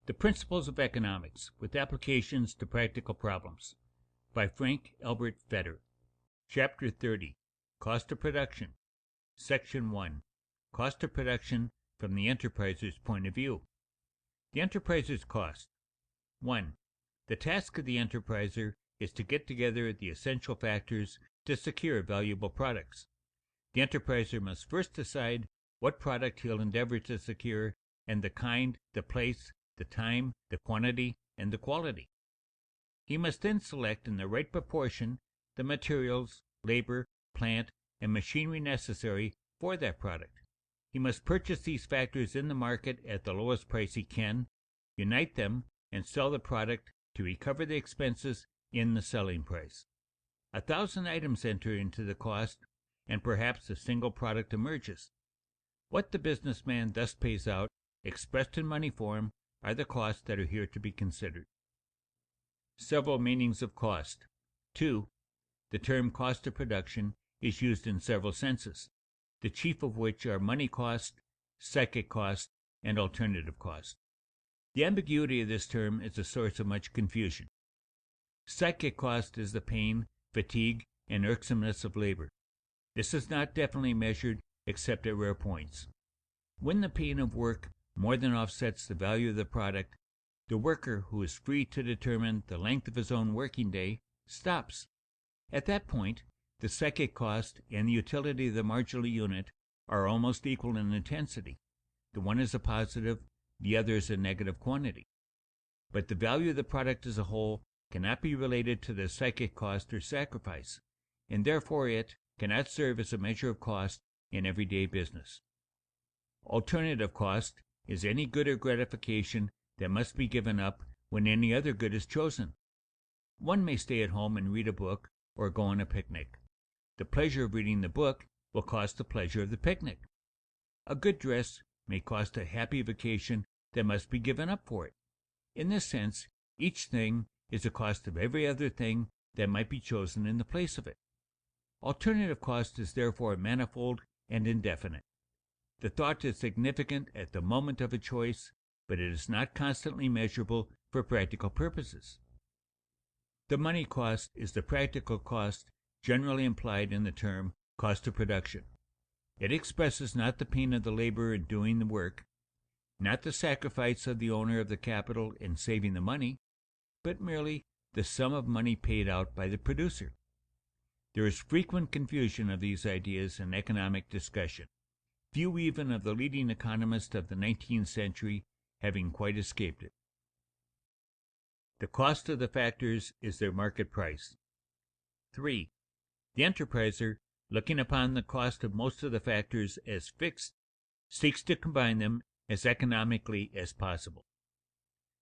The Principles of Economics, with Applications to Practical Problems, by Frank Albert Fetter. Chapter 30, Cost of Production. Section 1, Cost of Production from the Enterpriser's Point of View. The Enterpriser's Cost. 1. The task of the enterpriser is to get together the essential factors to secure valuable products. The enterpriser must first decide what product he'll endeavor to secure and the kind, the place, the time, the quantity, and the quality. He must then select in the right proportion the materials, labor, plant, and machinery necessary for that product. He must purchase these factors in the market at the lowest price he can, unite them, and sell the product to recover the expenses in the selling price. 1,000 items enter into the cost, and perhaps a single product emerges. What the businessman thus pays out, expressed in money form, are the costs that are here to be considered. Several meanings of cost. 2. The term cost of production is used in several senses, the chief of which are money cost, psychic cost, and alternative cost. The ambiguity of this term is a source of much confusion. Psychic cost is the pain, fatigue, and irksomeness of labor. This is not definitely measured except at rare points. When the pain of work more than offsets the value of the product, the worker, who is free to determine the length of his own working day, stops. At that point, the psychic cost and the utility of the marginal unit are almost equal in intensity. The one is a positive, the other is a negative quantity. But the value of the product as a whole cannot be related to the psychic cost or sacrifice, and therefore it cannot serve as a measure of cost in everyday business. Alternative cost is any good or gratification that must be given up when any other good is chosen. One may stay at home and read a book or go on a picnic. The pleasure of reading the book will cost the pleasure of the picnic. A good dress may cost a happy vacation that must be given up for it. In this sense, each thing is the cost of every other thing that might be chosen in the place of it. Alternative cost is therefore manifold and indefinite. The thought is significant at the moment of a choice, but it is not constantly measurable for practical purposes. The money cost is the practical cost generally implied in the term cost of production. It expresses not the pain of the laborer in doing the work, not the sacrifice of the owner of the capital in saving the money, but merely the sum of money paid out by the producer. There is frequent confusion of these ideas in economic discussion, few even of the leading economists of the 19th century having quite escaped it. The cost of the factors is their market price. 3. The enterpriser, looking upon the cost of most of the factors as fixed, seeks to combine them as economically as possible.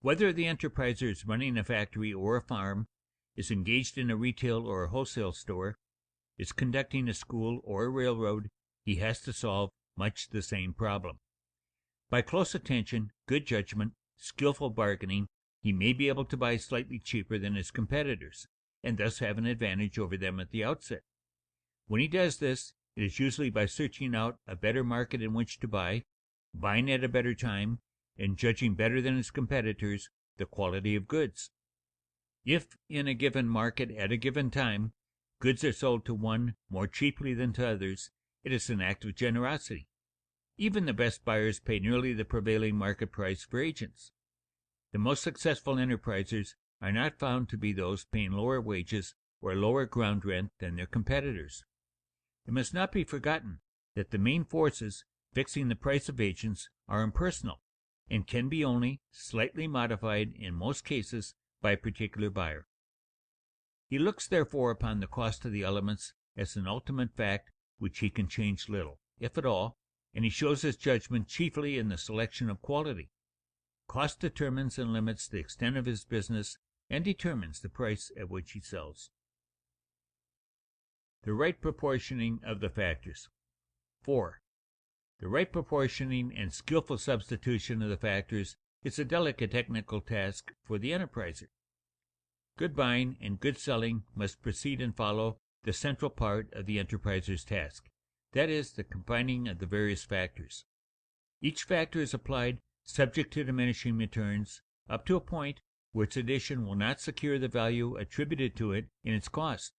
Whether the enterpriser is running a factory or a farm, is engaged in a retail or a wholesale store, is conducting a school or a railroad, he has to solve much the same problem. By close attention, good judgment, skillful bargaining, he may be able to buy slightly cheaper than his competitors, and thus have an advantage over them at the outset. When he does this, it is usually by searching out a better market in which to buy, buying at a better time, and judging better than his competitors the quality of goods. If, in a given market at a given time, goods are sold to one more cheaply than to others, it is an act of generosity. Even the best buyers pay nearly the prevailing market price for agents. The most successful enterprisers are not found to be those paying lower wages or lower ground rent than their competitors. It must not be forgotten that the main forces fixing the price of agents are impersonal, and can be only slightly modified in most cases by a particular buyer. He looks therefore upon the cost of the elements as an ultimate fact which he can change little, if at all, and he shows his judgment chiefly in the selection of quality. Cost determines and limits the extent of his business and determines the price at which he sells. The right proportioning of the factors. 4. The right proportioning and skillful substitution of the factors is a delicate technical task for the enterpriser. Good buying and good selling must precede and follow the central part of the enterpriser's task, that is, the combining of the various factors. Each factor is applied subject to diminishing returns, up to a point where its addition will not secure the value attributed to it in its cost.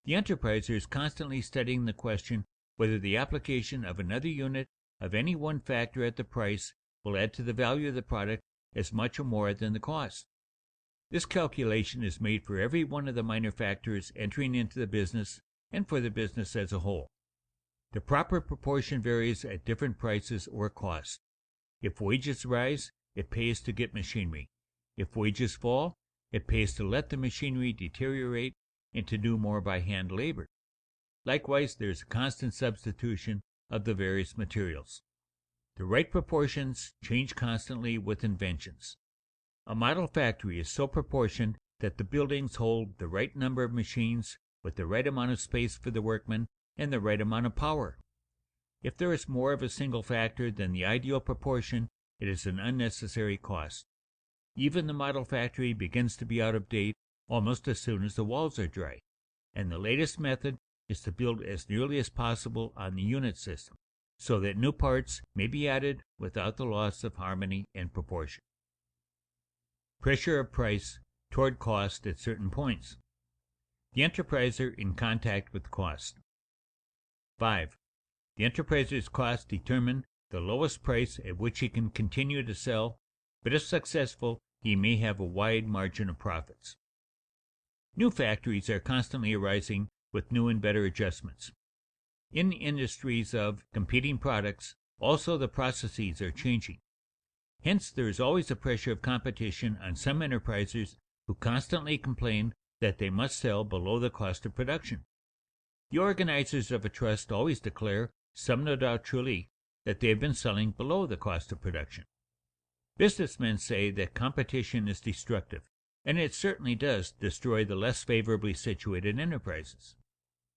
The enterpriser is constantly studying the question whether the application of another unit of any one factor at the price will add to the value of the product as much or more than the cost. This calculation is made for every one of the minor factors entering into the business and for the business as a whole. The proper proportion varies at different prices or costs. If wages rise, it pays to get machinery. If wages fall, it pays to let the machinery deteriorate and to do more by hand labor. Likewise, there is a constant substitution of the various materials. The right proportions change constantly with inventions. A model factory is so proportioned that the buildings hold the right number of machines with the right amount of space for the workmen and the right amount of power. If there is more of a single factor than the ideal proportion, it is an unnecessary cost. Even the model factory begins to be out of date almost as soon as the walls are dry, and the latest method is to build as nearly as possible on the unit system, so that new parts may be added without the loss of harmony and proportion. Pressure of price toward cost at certain points. The enterpriser in contact with cost. 5. The enterpriser's costs determine the lowest price at which he can continue to sell, but if successful, he may have a wide margin of profits. New factories are constantly arising with new and better adjustments. In industries of competing products, also the processes are changing. Hence, there is always a pressure of competition on some enterprisers who constantly complain that they must sell below the cost of production. The organizers of a trust always declare, some no doubt truly, that they have been selling below the cost of production. Businessmen say that competition is destructive, and it certainly does destroy the less favorably situated enterprises.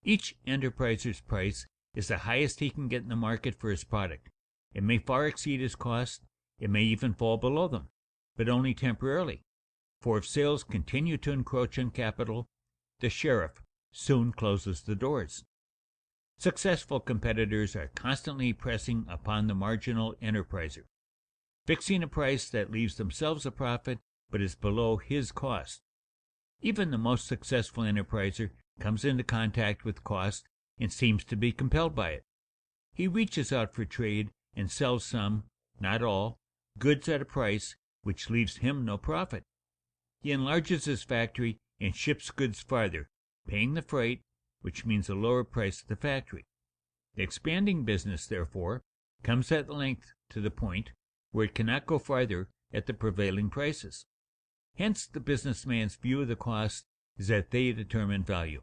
Each enterpriser's price is the highest he can get in the market for his product. It may far exceed his cost, it may even fall below them, but only temporarily, for if sales continue to encroach on capital, the sheriff soon closes the doors. Successful competitors are constantly pressing upon the marginal enterpriser, fixing a price that leaves themselves a profit but is below his cost. Even the most successful enterpriser comes into contact with cost and seems to be compelled by it. He reaches out for trade and sells some, not all, goods at a price which leaves him no profit. He enlarges his factory and ships goods farther, paying the freight, which means a lower price at the factory. The expanding business, therefore, comes at length to the point where it cannot go farther at the prevailing prices. Hence, the businessman's view of the cost is that they determine value.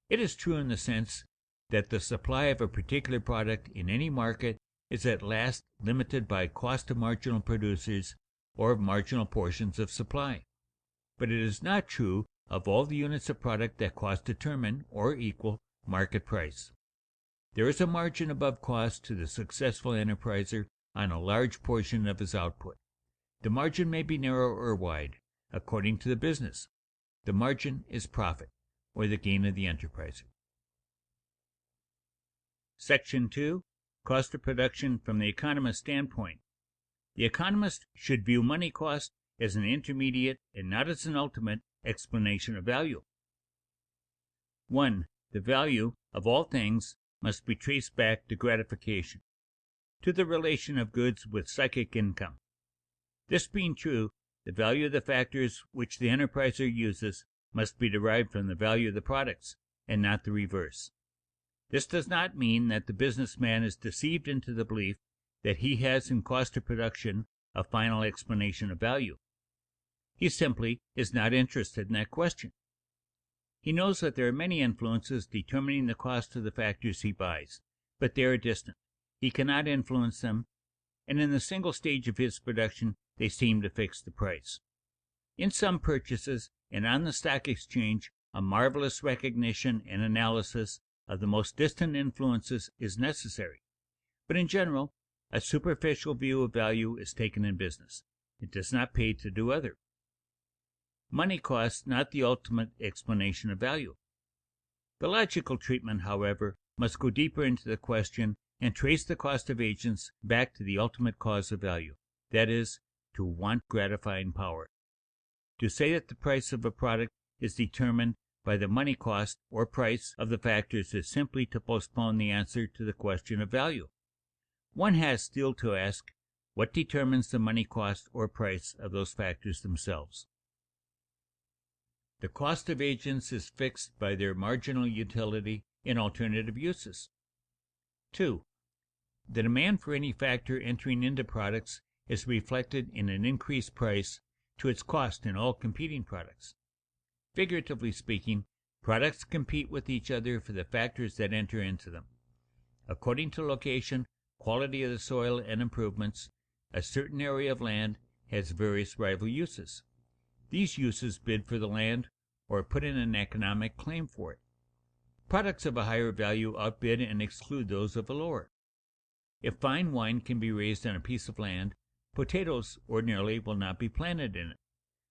It is true in the sense that the supply of a particular product in any market is at last limited by cost of marginal producers or of marginal portions of supply. But it is not true of all the units of product that cost determine or equal market price. There is a margin above cost to the successful enterpriser on a large portion of his output. The margin may be narrow or wide, according to the business. The margin is profit, or the gain of the enterpriser. Section 2. Cost of production from the economist standpoint. The economist should view money cost as an intermediate and not as an ultimate explanation of value. 1. The value of all things must be traced back to gratification, to the relation of goods with psychic income. This being true, the value of the factors which the enterpriser uses must be derived from the value of the products, and not the reverse. This does not mean that the businessman is deceived into the belief that he has in cost of production a final explanation of value. He simply is not interested in that question. He knows that there are many influences determining the cost of the factors he buys, but they are distant. He cannot influence them, and in the single stage of his production they seem to fix the price. In some purchases and on the stock exchange, a marvelous recognition and analysis of the most distant influences is necessary, but in general, a superficial view of value is taken in business. It does not pay to do other. Money costs not the ultimate explanation of value. The logical treatment, however, must go deeper into the question and trace the cost of agents back to the ultimate cause of value, that is, to want gratifying power. To say that the price of a product is determined by the money cost or price of the factors is simply to postpone the answer to the question of value. One has still to ask, what determines the money cost or price of those factors themselves? The cost of agents is fixed by their marginal utility in alternative uses. 2. The demand for any factor entering into products is reflected in an increased price to its cost in all competing products. Figuratively speaking, products compete with each other for the factors that enter into them. According to location, quality of the soil, and improvements, a certain area of land has various rival uses. These uses bid for the land or put in an economic claim for it. Products of a higher value outbid and exclude those of a lower. If fine wine can be raised on a piece of land, potatoes ordinarily will not be planted in it.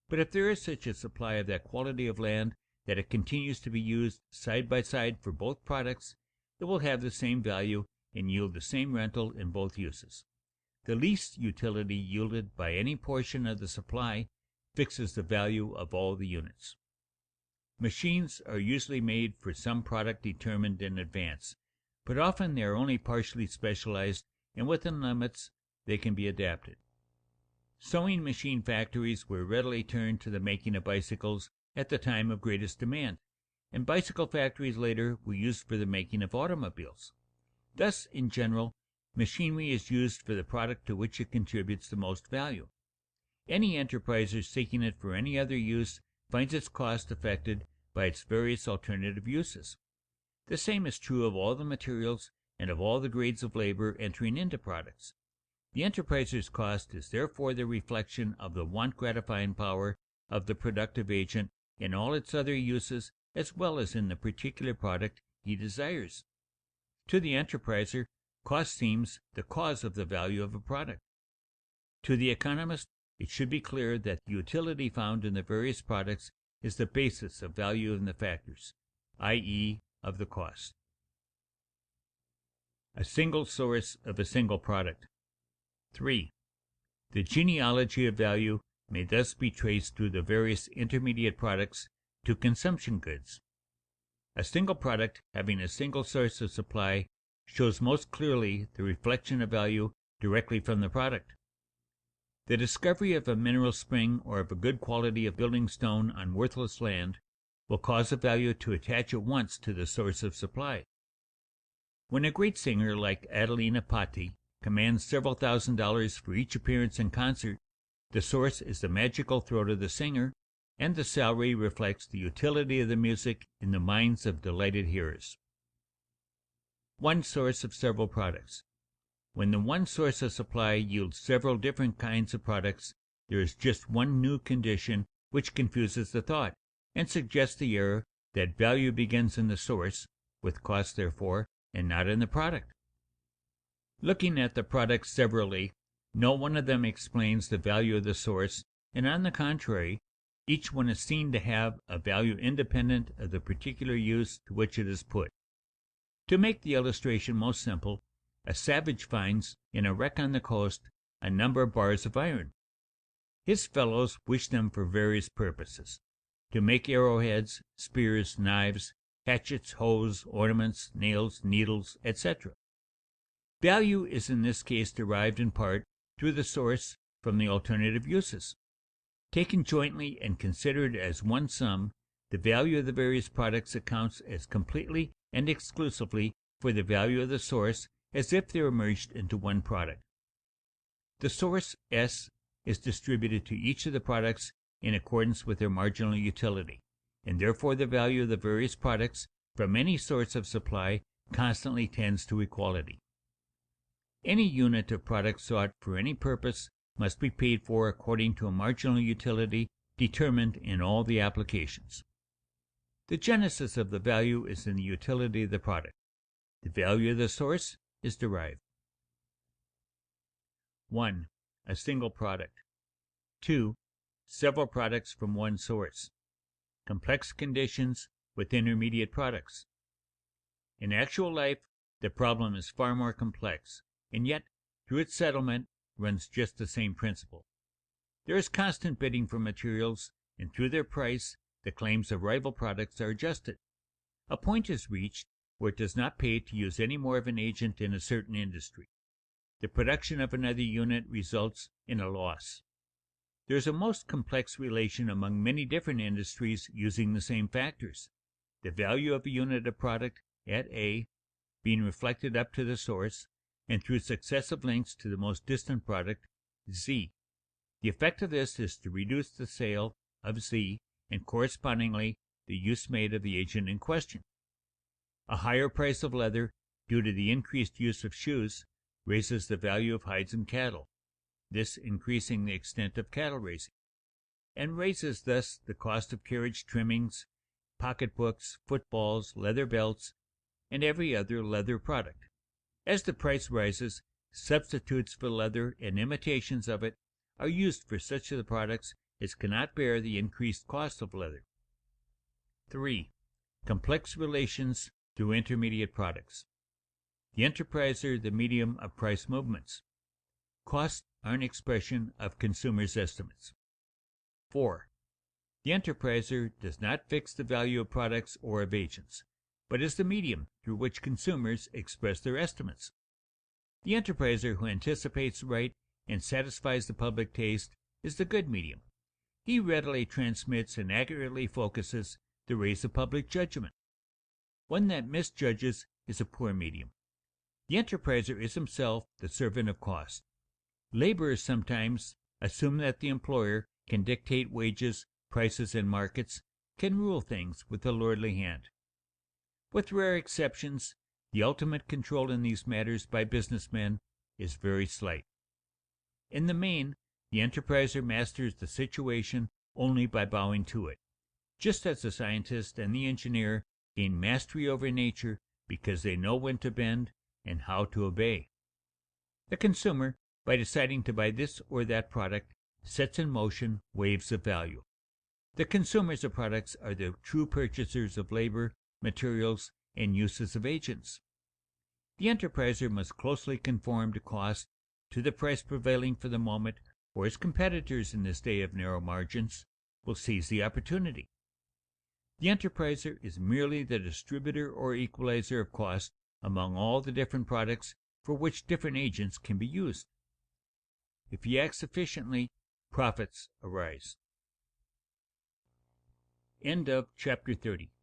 But if there is such a supply of that quality of land that it continues to be used side by side for both products, it will have the same value and yield the same rental in both uses. The least utility yielded by any portion of the supply fixes the value of all the units. Machines are usually made for some product determined in advance, but often they are only partially specialized, and within limits they can be adapted. Sewing machine factories were readily turned to the making of bicycles at the time of greatest demand, and bicycle factories later were used for the making of automobiles. Thus, in general, machinery is used for the product to which it contributes the most value. Any enterpriser seeking it for any other use finds its cost affected by its various alternative uses. The same is true of all the materials and of all the grades of labor entering into products. The enterpriser's cost is therefore the reflection of the want-gratifying power of the productive agent in all its other uses as well as in the particular product he desires. To the enterpriser, cost seems the cause of the value of a product. To the economist, it should be clear that the utility found in the various products is the basis of value in the factors, i.e., of the cost. A single source of a single product. 3. The genealogy of value may thus be traced through the various intermediate products to consumption goods. A single product having a single source of supply shows most clearly the reflection of value directly from the product. The discovery of a mineral spring or of a good quality of building stone on worthless land will cause a value to attach at once to the source of supply. When a great singer like Adelina Patti commands several $1,000s for each appearance in concert, the source is the magical throat of the singer, and the salary reflects the utility of the music in the minds of delighted hearers. One source of several products. When the one source of supply yields several different kinds of products, there is just one new condition which confuses the thought, and suggests the error that value begins in the source, with cost therefore, and not in the product. Looking at the products severally, no one of them explains the value of the source, and on the contrary, each one is seen to have a value independent of the particular use to which it is put. To make the illustration most simple, a savage finds, in a wreck on the coast, a number of bars of iron. His fellows wish them for various purposes: to make arrowheads, spears, knives, hatchets, hoes, ornaments, nails, needles, etc. Value is in this case derived in part through the source from the alternative uses. Taken jointly and considered as one sum, the value of the various products accounts as completely and exclusively for the value of the source as if they were merged into one product. The source, S, is distributed to each of the products in accordance with their marginal utility, and therefore the value of the various products from any source of supply constantly tends to equality. Any unit of product sought for any purpose must be paid for according to a marginal utility determined in all the applications. The genesis of the value is in the utility of the product. The value of the source is derived. 1. A single product. 2. Several products from one source. Complex conditions with intermediate products. In actual life, the problem is far more complex, and yet, through its settlement, runs just the same principle. There is constant bidding for materials, and through their price, the claims of rival products are adjusted. A point is reached where it does not pay to use any more of an agent in a certain industry. The production of another unit results in a loss. There is a most complex relation among many different industries using the same factors. The value of a unit of product at A being reflected up to the source, and through successive links to the most distant product, Z. The effect of this is to reduce the sale of Z, and correspondingly the use made of the agent in question. A higher price of leather, due to the increased use of shoes, raises the value of hides and cattle, this increasing the extent of cattle raising, and raises thus the cost of carriage trimmings, pocketbooks, footballs, leather belts, and every other leather product. As the price rises, substitutes for leather and imitations of it are used for such of the products as cannot bear the increased cost of leather. 3. Complex relations through intermediate products. The enterpriser the medium of price movements. Costs are an expression of consumers' estimates. 4. The enterpriser does not fix the value of products or of agents, but is the medium through which consumers express their estimates. The enterpriser who anticipates right and satisfies the public taste is the good medium. He readily transmits and accurately focuses the rays of public judgment. One that misjudges is a poor medium. The enterpriser is himself the servant of cost. Laborers sometimes assume that the employer can dictate wages, prices, and markets, can rule things with a lordly hand. With rare exceptions, the ultimate control in these matters by businessmen is very slight. In the main, the enterpriser masters the situation only by bowing to it, just as the scientist and the engineer gain mastery over nature because they know when to bend and how to obey. The consumer, by deciding to buy this or that product, sets in motion waves of value. The consumers of products are the true purchasers of labor, materials, and uses of agents. The enterpriser must closely conform to cost to the price prevailing for the moment, or his competitors in this day of narrow margins will seize the opportunity. The enterpriser is merely the distributor or equalizer of cost among all the different products for which different agents can be used. If he acts efficiently, profits arise. End of chapter 30.